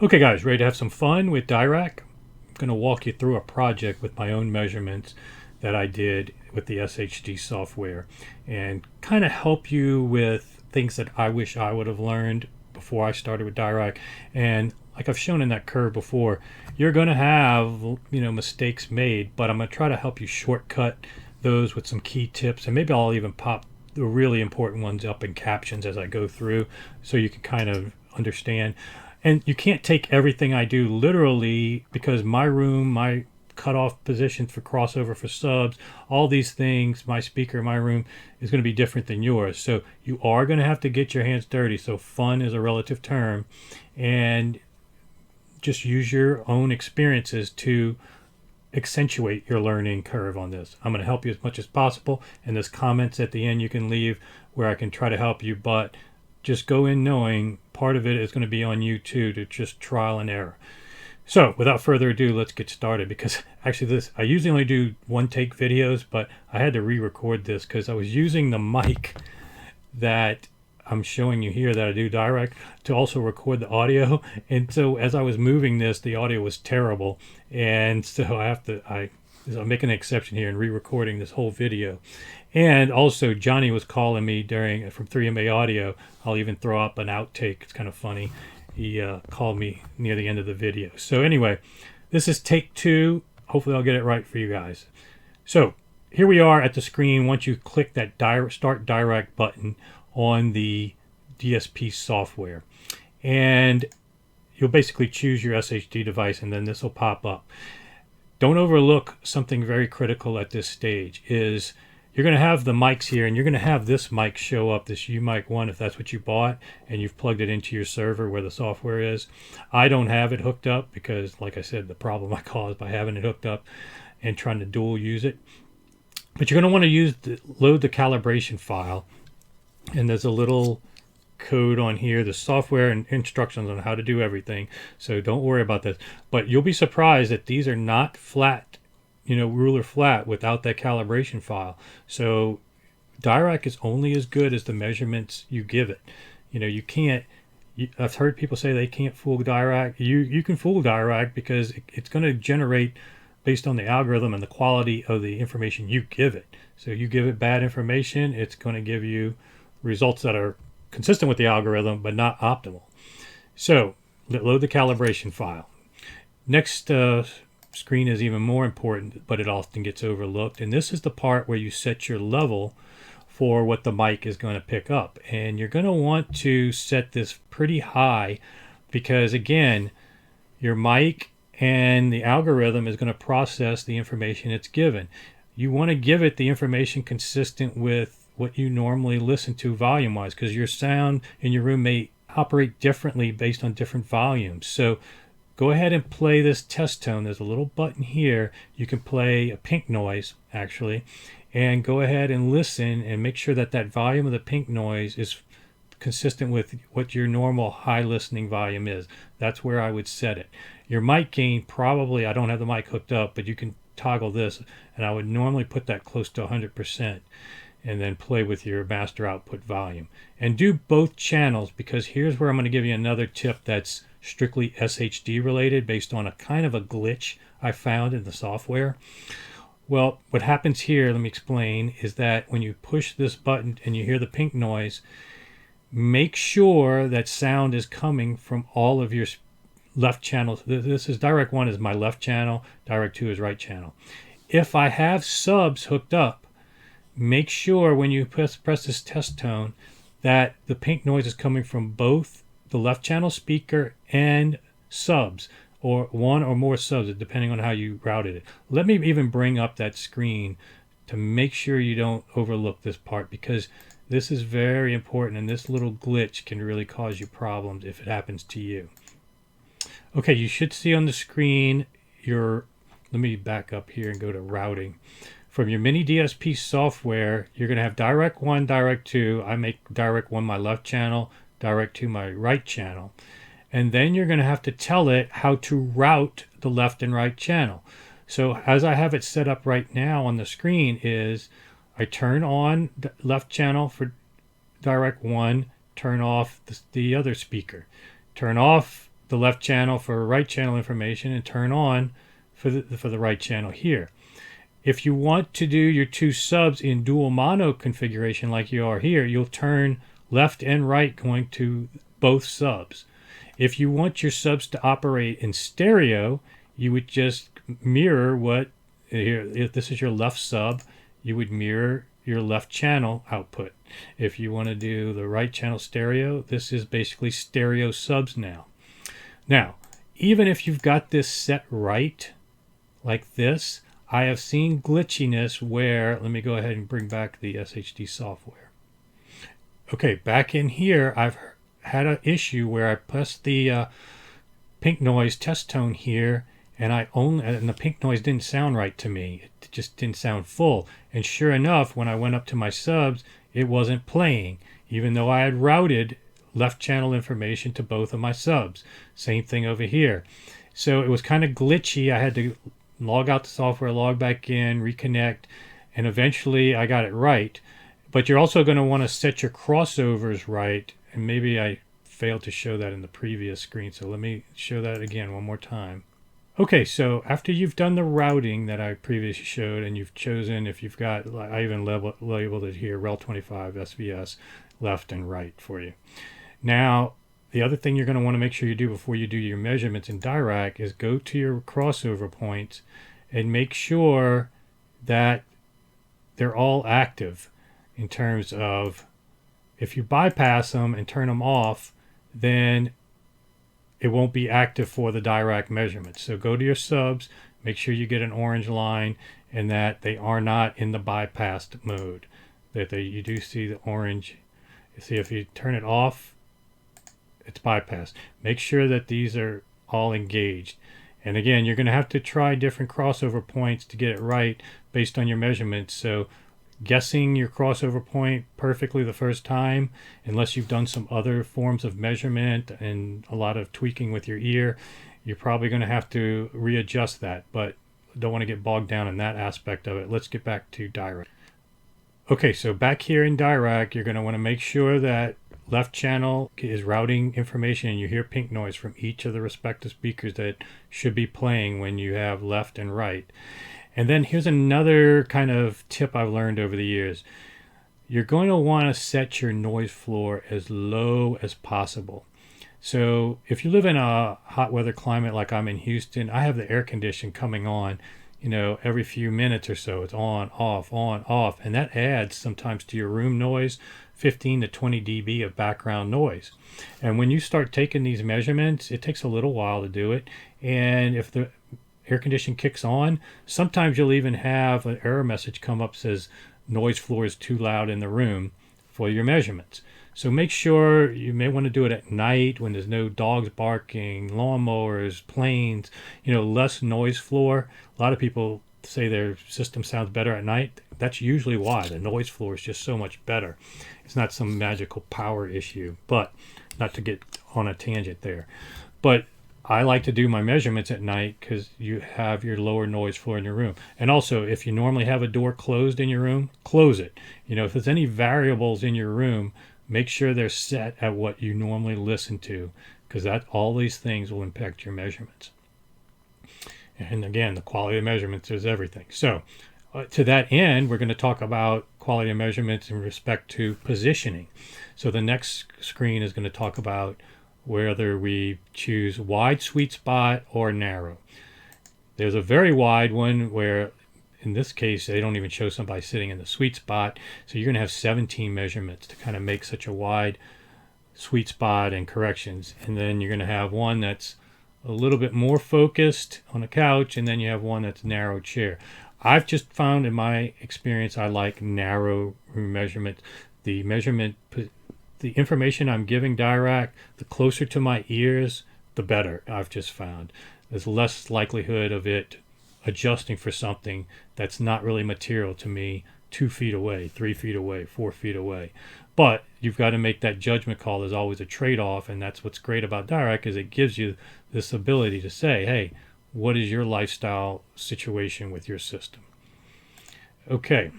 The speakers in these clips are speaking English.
Okay guys, ready to have some fun with Dirac? I'm going to walk you through a project with my own measurements that I did with the SHD software and kind of help you with things that I wish I would have learned before I started with Dirac. And like I've shown in that curve before, you're going to have mistakes made, but I'm going to try to help you shortcut those with some key tips, and maybe I'll even pop the really important ones up in captions as I go through so you can kind of understand. And you can't take everything I do literally, because my room, my cutoff position for crossover for subs, all these things, my speaker in my room is going to be different than yours. So you are going to have to get your hands dirty. So fun is a relative term, and just use your own experiences to accentuate your learning curve on this. I'm going to help you as much as possible, and there's comments at the end you can leave where I can try to help you, but just go in knowing part of it is going to be on you too, to just trial and error. So without further ado, let's get started, because actually I usually only do one take videos, but I had to re-record this because I was using the mic that I'm showing you here that I do Dirac to also record the audio. And so as I was moving this, the audio was terrible. And so I'm making an exception here and re-recording this whole video. And also Johnny was calling me from 3MA Audio. I'll even throw up an outtake. It's kind of funny. He called me near the end of the video. So anyway, this is take 2. Hopefully I'll get it right for you guys. So here we are at the screen once you click that Start Dirac button on the DSP software. And you'll basically choose your SHD device, and then this will pop up. Don't overlook something very critical at this stage is you're going to have the mics here, and you're going to have this mic show up, this UMic 1, if that's what you bought and you've plugged it into your server where the software is. I don't have it hooked up because, like I said, the problem I caused by having it hooked up and trying to dual use it. But you're going to want to load the calibration file, and there's a little code on here, the software and instructions on how to do everything. So don't worry about this. But you'll be surprised that these are not flat, ruler flat without that calibration file. So Dirac is only as good as the measurements you give it. You can't. I've heard people say they can't fool Dirac. You can fool Dirac because it's going to generate based on the algorithm and the quality of the information you give it. So you give it bad information, it's going to give you results that are consistent with the algorithm but not optimal. So load the calibration file. Next screen is even more important, but it often gets overlooked, and this is the part where you set your level for what the mic is going to pick up. And you're going to want to set this pretty high because, again, your mic and the algorithm is going to process the information it's given. You want to give it the information consistent with what you normally listen to volume-wise, because your sound in your room may operate differently based on different volumes. So go ahead and play this test tone. There's a little button here. You can play a pink noise, actually, and go ahead and listen and make sure that that volume of the pink noise is consistent with what your normal high listening volume is. That's where I would set it. Your mic gain, probably, I don't have the mic hooked up, but you can toggle this, and I would normally put that close to 100%, and then play with your master output volume. And do both channels, because here's where I'm going to give you another tip that's strictly SHD related based on a kind of a glitch I found in the software. Well, what happens here, let me explain, is that when you push this button and you hear the pink noise, make sure that sound is coming from all of your left channels. This is Dirac 1 is my left channel, Dirac 2 is right channel. If I have subs hooked up, make sure when you press this test tone that the pink noise is coming from both the left channel speaker and subs, or one or more subs, depending on how you routed it. Let me even bring up that screen to make sure you don't overlook this part, because this is very important, and this little glitch can really cause you problems if it happens to you. Okay, you should see on the screen let me back up here and go to routing. From your miniDSP software, you're going to have Dirac 1, Dirac 2. I make Dirac 1 my left channel, Dirac 2 my right channel. And then you're going to have to tell it how to route the left and right channel. So as I have it set up right now on the screen is I turn on the left channel for Dirac 1, turn off the other speaker. Turn off the left channel for right channel information and turn on for the right channel here. If you want to do your two subs in dual mono configuration like you are here, you'll turn left and right going to both subs. If you want your subs to operate in stereo, you would just mirror what, here, if this is your left sub, you would mirror your left channel output. If you want to do the right channel stereo, this is basically stereo subs now. Now, even if you've got this set right, like this, I have seen glitchiness where, let me go ahead and bring back the SHD software. Okay, back in here, I've had an issue where I pressed the pink noise test tone here, and the pink noise didn't sound right to me. It just didn't sound full. And sure enough, when I went up to my subs, it wasn't playing, even though I had routed left channel information to both of my subs. Same thing over here. So it was kind of glitchy. I had to log out the software, log back in, reconnect, and eventually I got it right. But you're also going to want to set your crossovers right, and maybe I failed to show that in the previous screen, so let me show that again one more time. Okay, so after you've done the routing that I previously showed, and you've chosen, if you've got, I even labeled it here, REL25 SVS, left and right for you. Now, the other thing you're going to want to make sure you do before you do your measurements in Dirac is go to your crossover points and make sure that they're all active in terms of, if you bypass them and turn them off, then it won't be active for the Dirac measurements. So go to your subs, make sure you get an orange line and that they are not in the bypassed mode. That you do see the orange. You see, if you turn it off, it's bypassed. Make sure that these are all engaged. And again, you're going to have to try different crossover points to get it right based on your measurements. So guessing your crossover point perfectly the first time, unless you've done some other forms of measurement and a lot of tweaking with your ear, you're probably going to have to readjust that, but don't want to get bogged down in that aspect of it. Let's get back to Dirac. Okay, so back here in Dirac, you're going to want to make sure that left channel is routing information and you hear pink noise from each of the respective speakers that should be playing when you have left and right. And then here's another kind of tip I've learned over the years. You're going to want to set your noise floor as low as possible. So if you live in a hot weather climate like I'm in Houston, I have the air condition coming on, every few minutes or so. It's on, off, and that adds sometimes to your room noise 15 to 20 dB of background noise. And when you start taking these measurements, it takes a little while to do it. And if the air conditioning kicks on, sometimes you'll even have an error message come up that says noise floor is too loud in the room for your measurements. So make sure, you may want to do it at night when there's no dogs barking, lawnmowers, planes, less noise floor. A lot of people say their system sounds better at night. That's usually why. The noise floor is just so much better. It's not some magical power issue, but not to get on a tangent there. But I like to do my measurements at night because you have your lower noise floor in your room. And also, if you normally have a door closed in your room, close it. If there's any variables in your room, make sure they're set at what you normally listen to, because all these things will impact your measurements. And again, the quality of measurements is everything. So to that end, we're going to talk about quality of measurements in respect to positioning. So the next screen is going to talk about whether we choose wide sweet spot or narrow. There's a very wide one where, in this case, they don't even show somebody sitting in the sweet spot. So you're going to have 17 measurements to kind of make such a wide sweet spot and corrections. And then you're going to have one that's a little bit more focused on a couch, and then you have one that's narrow chair. I've just found in my experience I like narrow room measurement. The information I'm giving Dirac, the closer to my ears, the better, I've just found. There's less likelihood of it adjusting for something that's not really material to me 2 feet away, 3 feet away, 4 feet away. But you've got to make that judgment call. There's always a trade-off, and that's what's great about Dirac, is it gives you this ability to say, hey, what is your lifestyle situation with your system? Okay,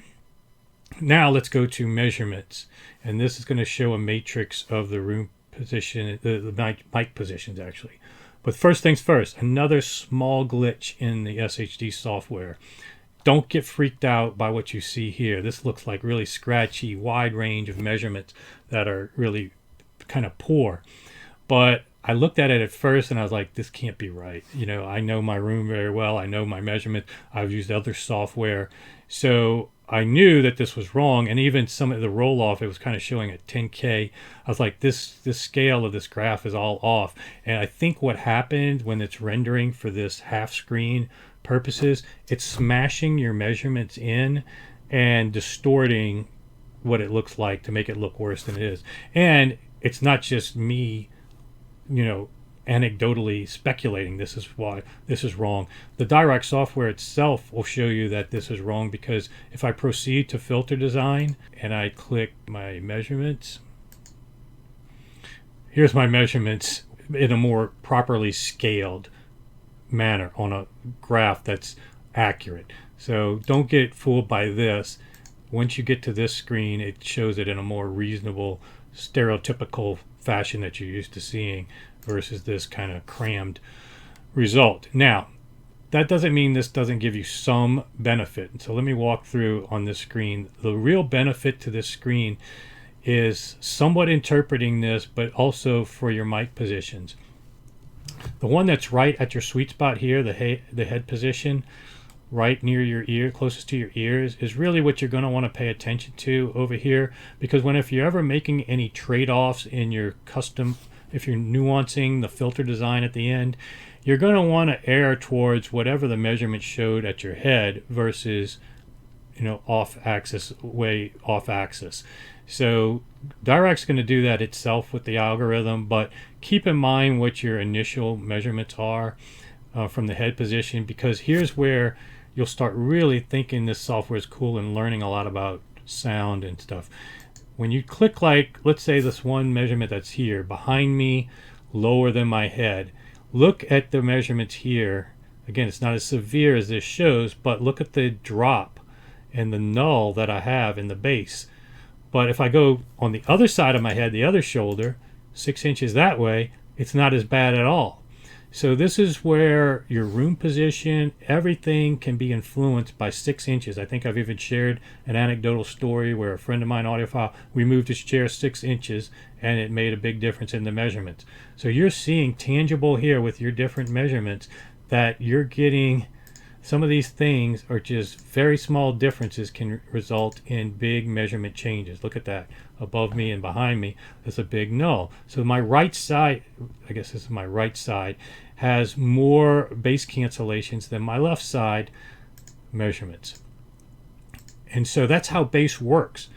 now let's go to measurements. And this is going to show a matrix of the room position, the mic positions actually. But first things first, another small glitch in the SHD software. Don't get freaked out by what you see here. This looks like really scratchy, wide range of measurements that are really kind of poor. But I looked at it at first and I was like, this can't be right. You know, I know my room very well. I know my measurements. I've used other software. So I knew that this was wrong. And even some of the roll off, it was kind of showing at 10K. I was like, this scale of this graph is all off. And I think what happened when it's rendering for this half screen purposes, it's smashing your measurements in and distorting what it looks like to make it look worse than it is. And it's not just me, you know, anecdotally speculating this is why this is wrong. The Dirac software itself will show you that this is wrong, because if I proceed to filter design and I click my measurements, here's my measurements in a more properly scaled manner on a graph that's accurate. So don't get fooled by this. Once you get to this screen, it shows it in a more reasonable, stereotypical fashion that you're used to seeing versus this kind of crammed result. Now, that doesn't mean this doesn't give you some benefit. So let me walk through on this screen. The real benefit to this screen is somewhat interpreting this, but also for your mic positions. The one that's right at your sweet spot here, the head position, right near your ear, closest to your ears, is really what you're going to want to pay attention to over here. Because if you're ever making any trade-offs in your custom, if you're nuancing the filter design at the end, you're going to want to err towards whatever the measurement showed at your head versus, you know, way off axis. So Dirac's going to do that itself with the algorithm, but keep in mind what your initial measurements are from the head position, because here's where you'll start really thinking this software is cool and learning a lot about sound and stuff. When you click, like, let's say this one measurement that's here, behind me, lower than my head, look at the measurements here. Again, it's not as severe as this shows, but look at the drop and the null that I have in the base. But if I go on the other side of my head, the other shoulder, 6 inches that way, it's not as bad at all. So this is where your room position, everything can be influenced by 6 inches. I think I've even shared an anecdotal story where a friend of mine, Audiophile, we moved his chair 6 inches and it made a big difference in the measurements. So you're seeing tangible here with your different measurements that you're getting. Some of these things are just very small differences can result in big measurement changes. Look at that. Above me and behind me, there's a big null. So my right side, I guess this is my right side, has more base cancellations than my left side measurements. And so that's how base works.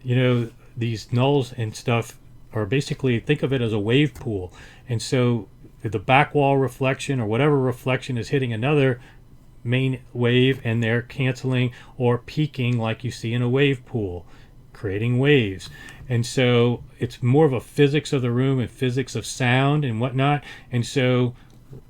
You know, these nulls and stuff are basically, think of it as a wave pool. And so the back wall reflection or whatever reflection is hitting another main wave, and they're canceling or peaking like you see in a wave pool, creating waves. And so it's more of a physics of the room and physics of sound and whatnot. And so,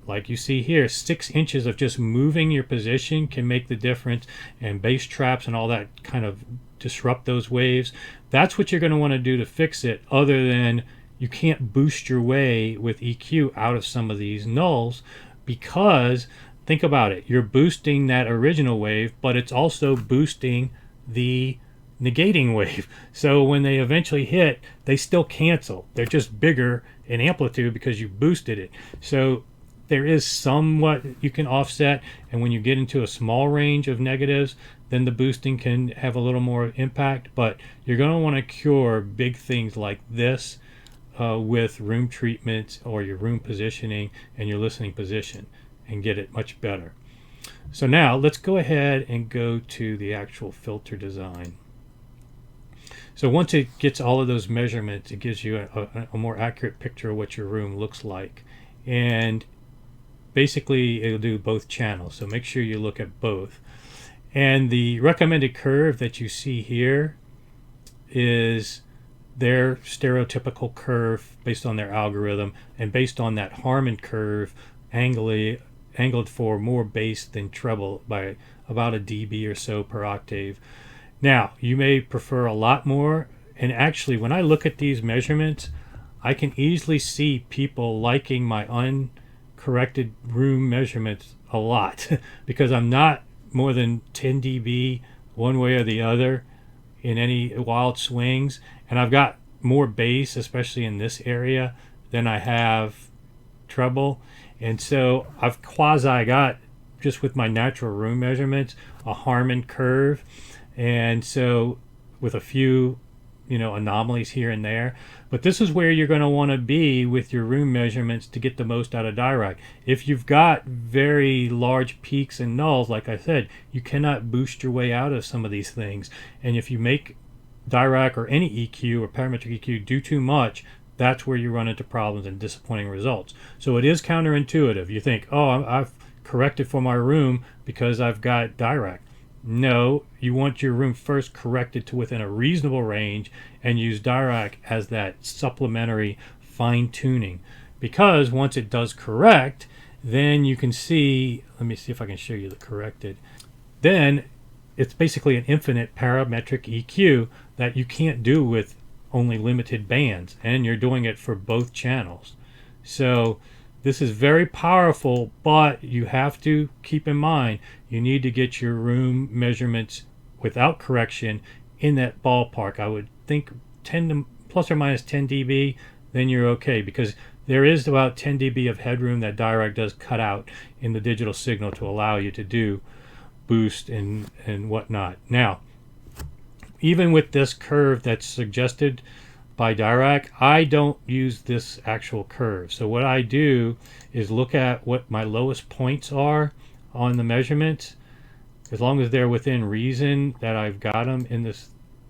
like you see here, 6 inches of just moving your position can make the difference, and bass traps and all that kind of disrupt those waves. That's what you're going to want to do to fix it, other than you can't boost your way with EQ out of some of these nulls, because think about it, you're boosting that original wave, but it's also boosting the negating wave. So when they eventually hit, they still cancel. They're just bigger in amplitude because you boosted it. So there is somewhat you can offset, and when you get into a small range of negatives, then the boosting can have a little more impact. But you're going to want to cure big things like this with room treatments or your room positioning and your listening position, and get it much better. So now let's go ahead and go to the actual filter design. So once it gets all of those measurements, it gives you a more accurate picture of what your room looks like. And basically it'll do both channels, so make sure you look at both. And the recommended curve that you see here is their stereotypical curve based on their algorithm, and based on that Harman curve, angled for more bass than treble by about a dB or so per octave. Now, you may prefer a lot more, and actually when I look at these measurements, I can easily see people liking my corrected room measurements a lot because I'm not more than 10 dB one way or the other in any wild swings, and I've got more bass, especially in this area, than I have treble. And so I've quasi got, just with my natural room measurements, a Harman curve, and so with a few anomalies here and there. But this is where you're going to want to be with your room measurements to get the most out of Dirac. If you've got very large peaks and nulls, like I said, you cannot boost your way out of some of these things. And if you make Dirac or any EQ or parametric EQ do too much, that's where you run into problems and disappointing results. So it is counterintuitive. You think, oh, I've corrected for my room because I've got Dirac. No, you want your room first corrected to within a reasonable range and use Dirac as that supplementary fine tuning. Because once it does correct, then you can see, let me see if I can show you the corrected. Then it's basically an infinite parametric EQ that you can't do with only limited bands, and you're doing it for both channels. So this is very powerful, but you have to keep in mind you need to get your room measurements without correction in that ballpark. I would think 10 to plus or minus 10 dB, then you're okay, because there is about 10 dB of headroom that Dirac does cut out in the digital signal to allow you to do boost and whatnot. Now, even with this curve that's suggested by Dirac, I don't use this actual curve. So what I do is look at what my lowest points are on the measurements, as long as they're within reason, that I've got them in this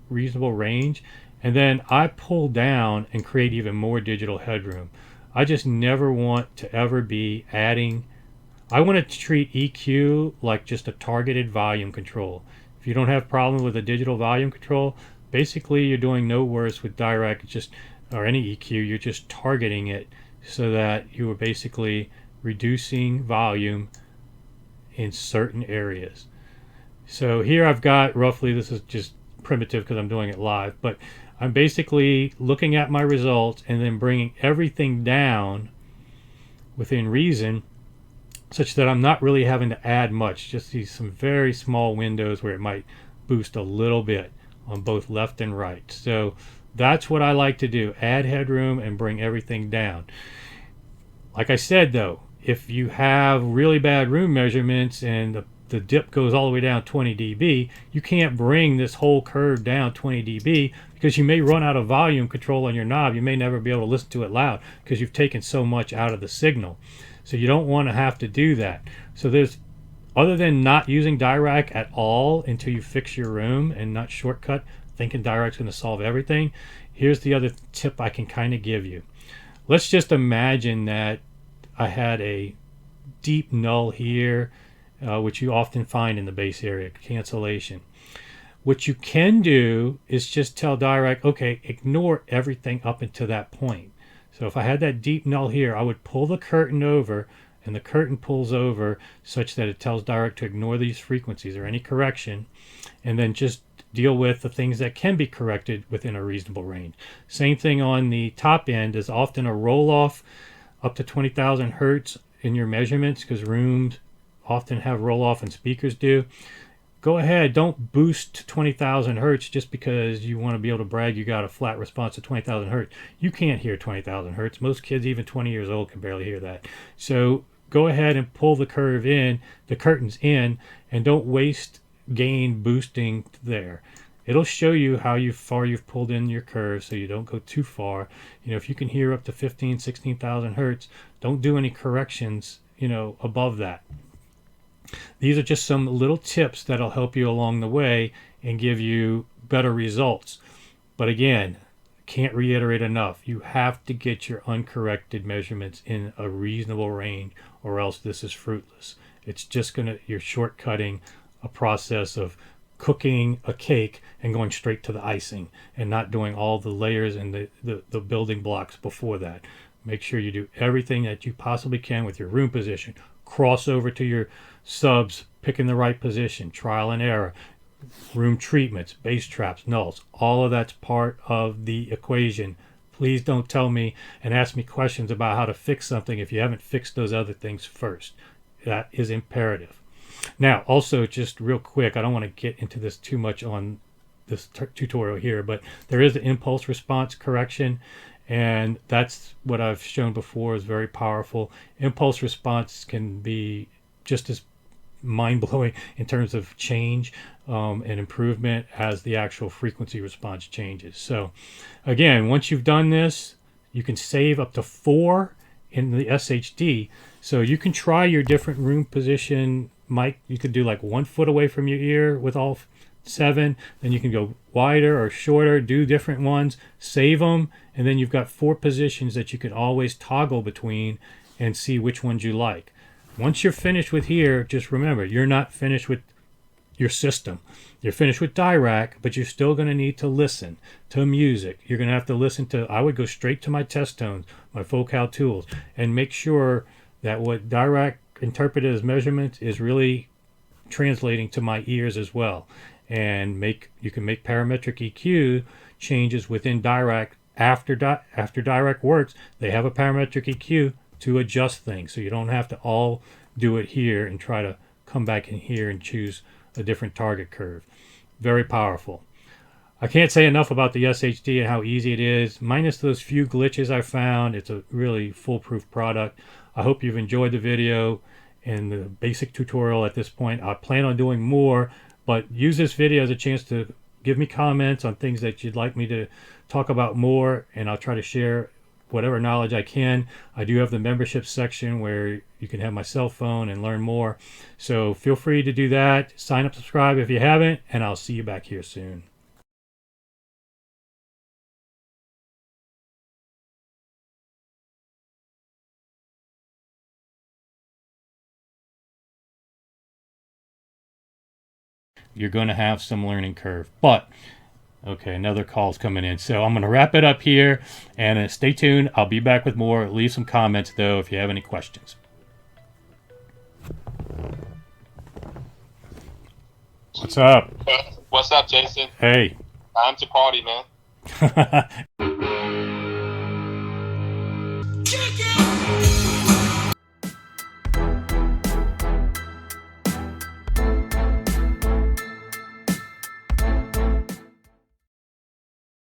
reasonable range, and then I pull down and create even more digital headroom. I just never want to ever be adding. I want to treat EQ like just a targeted volume control. If you don't have problem with a digital volume control, basically you're doing no worse with Dirac, or any EQ. You're just targeting it so that you are basically reducing volume in certain areas. So here I've got roughly, this is just primitive because I'm doing it live, but I'm basically looking at my results and then bringing everything down within reason, such that I'm not really having to add much, just these some very small windows where it might boost a little bit on both left and right. So that's what I like to do, add headroom and bring everything down. Like I said though, if you have really bad room measurements and the dip goes all the way down 20 dB, you can't bring this whole curve down 20 dB because you may run out of volume control on your knob. You may never be able to listen to it loud because you've taken so much out of the signal. So you don't want to have to do that. So there's, other than not using Dirac at all until you fix your room and not shortcut thinking Dirac's going to solve everything, here's the other tip I can kind of give you. Let's just imagine that I had a deep null here, which you often find in the bass area, cancellation. What you can do is just tell Dirac, okay, ignore everything up until that point. So if I had that deep null here, I would pull the curtain over, and the curtain pulls over such that it tells Dirac to ignore these frequencies or any correction, and then just deal with the things that can be corrected within a reasonable range. Same thing on the top end. Is often a roll-off up to 20,000 hertz in your measurements, because rooms often have roll-off and speakers do. Go ahead, don't boost to 20,000 hertz just because you want to be able to brag you got a flat response to 20,000 hertz. You can't hear 20,000 hertz. Most kids, even 20 years old, can barely hear that. So go ahead and pull the curve in, the curtains in, and don't waste gain boosting there. It'll show you how far you've pulled in your curve so you don't go too far. If you can hear up to 15, 16,000 hertz, don't do any corrections, above that. These are just some little tips that'll help you along the way and give you better results. But again, can't reiterate enough, you have to get your uncorrected measurements in a reasonable range, or else this is fruitless. It's just you're shortcutting a process of cooking a cake and going straight to the icing and not doing all the layers and the building blocks before that. Make sure you do everything that you possibly can with your room position. Cross over to your subs, picking the right position, trial and error, room treatments, bass traps, nulls. All of that's part of the equation. please don't tell me and ask me questions about how to fix something if you haven't fixed those other things first. That is imperative. Now, also, just real quick, I don't want to get into this too much on this tutorial here, but there is an impulse response correction, and that's what I've shown before is very powerful. Impulse response can be just as mind-blowing in terms of change and improvement as the actual frequency response changes. So again, once you've done this, you can save up to 4 in the SHD. So you can try your different room position mic. You could do like 1 foot away from your ear with all 7. Then you can go wider or shorter, do different ones, save them, and then you've got 4 positions that you can always toggle between and see which ones you like. Once you're finished with here, just remember, you're not finished with your system. You're finished with Dirac, but you're still going to need to listen to music. You're going to have to listen to, I would go straight to my test tones, my focal tools, and make sure that what Dirac interpreted as measurements is really translating to my ears as well. And you can make parametric EQ changes within Dirac after Dirac works. They have a parametric EQ to adjust things, so you don't have to all do it here and try to come back in here and choose a different target curve. Very powerful. I can't say enough about the SHD and how easy it is. Minus those few glitches I found, it's a really foolproof product. I hope you've enjoyed the video and the basic tutorial at this point. I plan on doing more, but use this video as a chance to give me comments on things that you'd like me to talk about more, and I'll try to share whatever knowledge I can. I do have the membership section where you can have my cell phone and learn more. So feel free to do that. Sign up, subscribe if you haven't, and I'll see you back here soon. You're going to have some learning curve, but okay, another call's coming in. So I'm going to wrap it up here, and stay tuned. I'll be back with more. Leave some comments, though, if you have any questions. What's up? What's up, Jason? Hey. Time to party, man.